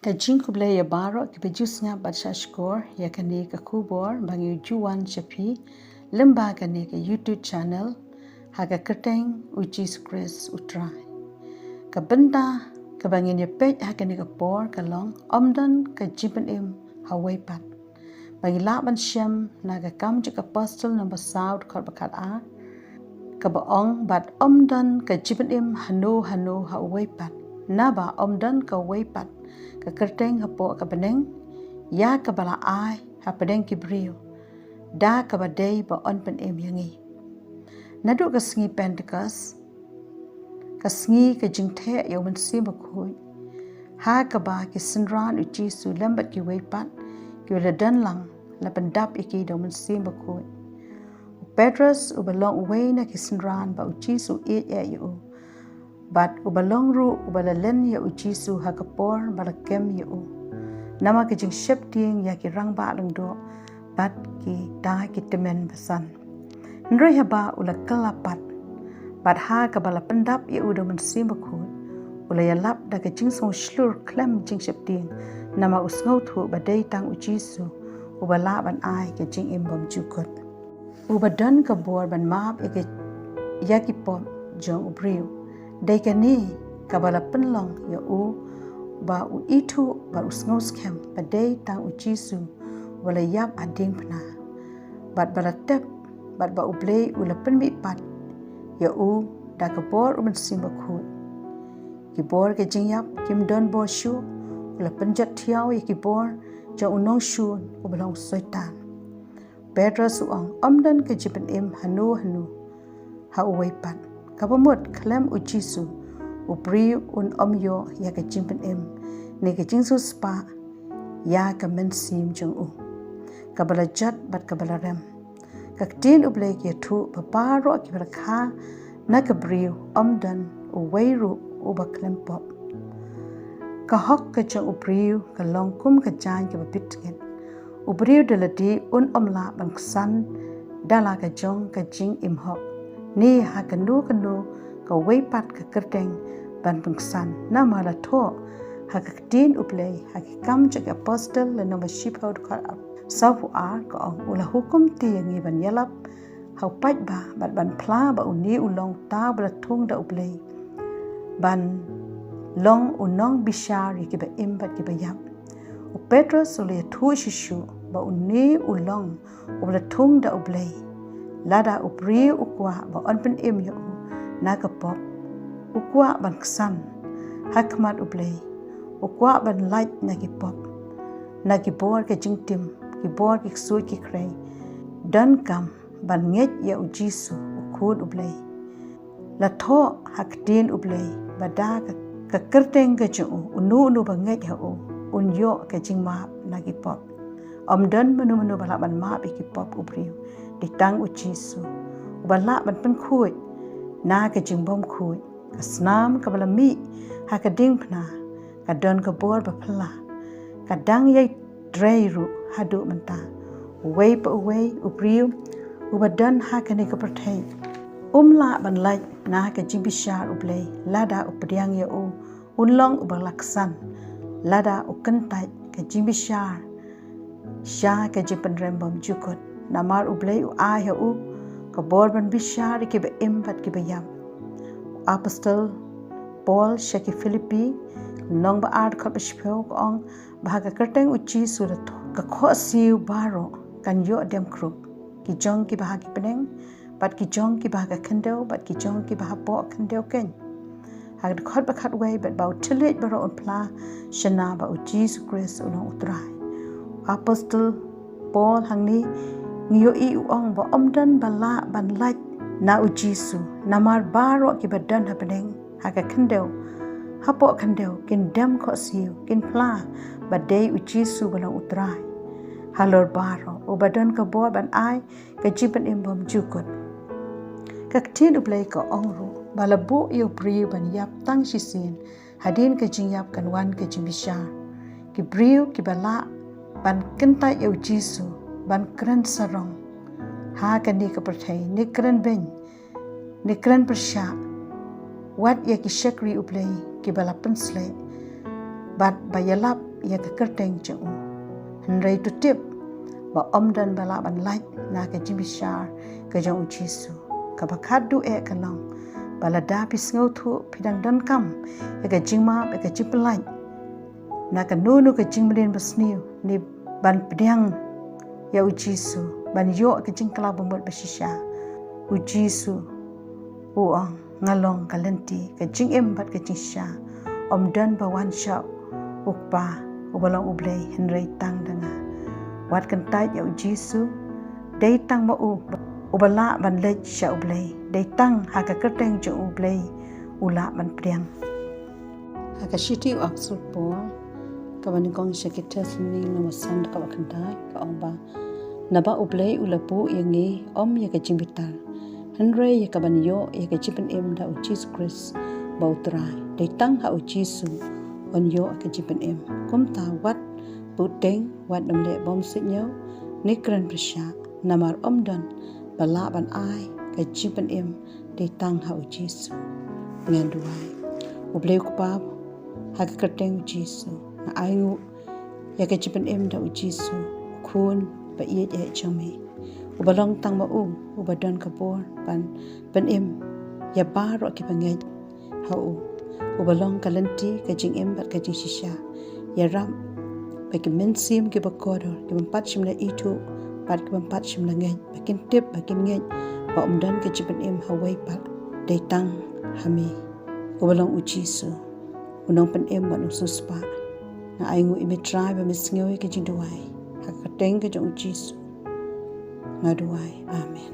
Kajing kublai ya baro ki bejusnya badsha skor ya kani ka kubor bangi juwan chapi lemba kani ka YouTube channel haga kerteng uji skres utrai ka benda ka bangi ni page haga ni ka por ka long omdan ka jingpynim hawai pat bangi la ban shem na ka kam ka postal number south khot bakat a ka baong bat omdan ka jingpynim hanu hawai pat na ba omdan ka wai pat ka kerteng hapo ka beneng ya ka bala ai ha pedeng ki brio da ka badai ba on pen em yangi nadu ka sngi pentekas ka sngi ka jingthe yo man sim ba khoi ha ka ba ki sinran uchi su lambat ki wei pat ki la dan lang la pendap iki do man sim ba khoi Petrus ubalong uwei na ki sinran ba uchi su e yo bat ubalong ru ubalalen ya uchi su hakapor balakem ya u nama ke jing shep ting ya ki rang ba lang do bat ki da ki temen basan nroi haba ula kalapat bat ha ka bala pendap ya u do man sim bakhu ula ya lap da ke jing song shlur klem jing shep ting nama usngau thu badai tang uchi su ubala ban ai ke jing im bam jukot ubadan ka bor ban map ya ki pom jong ubriu dai kani kabala penlong ya u ba u itu ba usngos kem ba dai tang u jisu wala yap ading pna bat bala tep bat ba ublei ula penmi pat ya u da ka bor um simba khu ki bor ke jingyap kim don bo shu ula penjat thiaw ya ki bor ja unong shu ubalong soitan Petrus uang omdan ke jingpynim hanu ha uwei pat kabamut klem ujisu upri un omyo ya ka jingpynim ne ka jingsu spa ya ka mensim jong u kabala jat bat kabala rem ka tin ublei ke thu paparo ki barkha na ka briu omdan uwei ru uba klem pop ka hok ka jong upriu ka longkum ka jan ka bitgen ubriu delati un omla ban san dala ka jong ka jing im hok ni ha kanu ka wei pat ka kerteng ban pengsan na mala tho ha ka tin uplei ha ki kam cha ka postal le no ship out ka safu a ka ong ula hukum ti ngi ban yalap ha pat ba bat ban pla ba uni ulong ta bla thung da uplei ban long unong bishar ki ba im bat ki ba yap u Petrus le thu shishu ba uni ulong ubla thung da uplei lada upri ukwa ba onpen em yo na ka pop ukwa ban ksan hakmat uplei ukwa ban light na ki pop na ki bor ke jingtim ki bor ki su ki krei dan kam ban nget ya ujisu ukhud uplei la tho haktin uplei bada ka kerteng ke ju unu ba nget ha u un yo ke jingma na ki pop omdan menu bala ban ma bi ki pop ubriu ditang ujisu ubala ban pen khui na ka jingbom khui ka snam ka bala mi ha ka ding pna ka don ka bor ba phla ka dang yai dreiru hadu manta wei pa wei ubriu ubadan ha ka ne ka perthai umla ban lai na ka jimbishar ublei lada upriang ya u unlong ubalaksan lada ukentai ka jimbishar sha ka jipan rembom jukot namar ublei u a ya u ka borban bishar ki ba imbat ki ba yam apostol Paul shaki Philippi nong ba art khat bishpeo ong bhaga kerteng uchi surat ka kho siu baro kan yo dem krup ki jong ki ba ki peneng bat ki jong ki ba ka khendeu bat ki jong ki ba po khendeu ken hag khot ba khat wei bat ba tilit baro on pla shana ba uchi su Christ on utrai apostol Paul hangni ngiyo i uong ba omdan bala ban lait na ujisu namar baro ki badan happening haka khendeu hapo khendeu kin dem kho siu kin pla badai ujisu balang utrai halor baro ubadan ka bo ban ai ka jipan imbom jukot ka tin ublai ka ongru balabu yu briu ban yap tang shisin hadin ka jingyap kan wan ka jimbisha ki briu ki bala ban kentai yu jisu ban kran sarong ha ka ni ka perthai ni kran ben ni kran persha wat ya ki shakri uplei ki balapan slay bat bayalap ya ka kerteng chu henrei tu tip ba omdan bala ban like na ka jibishar ka jong Jesu ka bakhat du e ka long bala da pis ngau thu phidang dan kam ya ka jingma ba ka jiplai na ka nunu ka jingmlen basniu ni ban pdiang ya Jesu ban yo ka jingkala bomot basisha Jesu uang ngalong kalenti ka jingem bat ka jingsha omdan ba wan sha ukpa ubalong ublei henrei tang danga wat kan tai ya Jesu dei tang ma ubala ban lech sha ublei dei tang ha ka kerteng jo ublei ula ban priang ha ka shiti aksut po ka ban kong shakitas ni no san ka kan tai ka omba naba ublei ulapu yangi om ya ka jingbital henrei ya ka ban yo ya ka jipen em da Jesus Christ bautrai dei tang ha Jesu on yo ka jipen em kom ta wat puteng wat namle bom sinyo nikran prisha namar omdan bala ban ai ka jipen em dei tang ha Jesu nganduai ublei ku pa ha ka kerteng Jesu na aingu ya ka jipen em da Jesu kun ba yet e chame ubalong tang ma ubadon ka bor ban em ya baro ki bangai ha ubalong kalenti ka jing em bat ka jing shisha ya ram bagi mensim ke bakodor ke empat shimla itu pat ke empat shimla ngai bakin tip bakin ngai ba umdan ke jipen em hawai pat datang hami ubalong Jesu unong pen em ban usus pa na aingu imitrai ba misngewi ke jing duai ha ka teng ke jong Jesu ngaduai amen.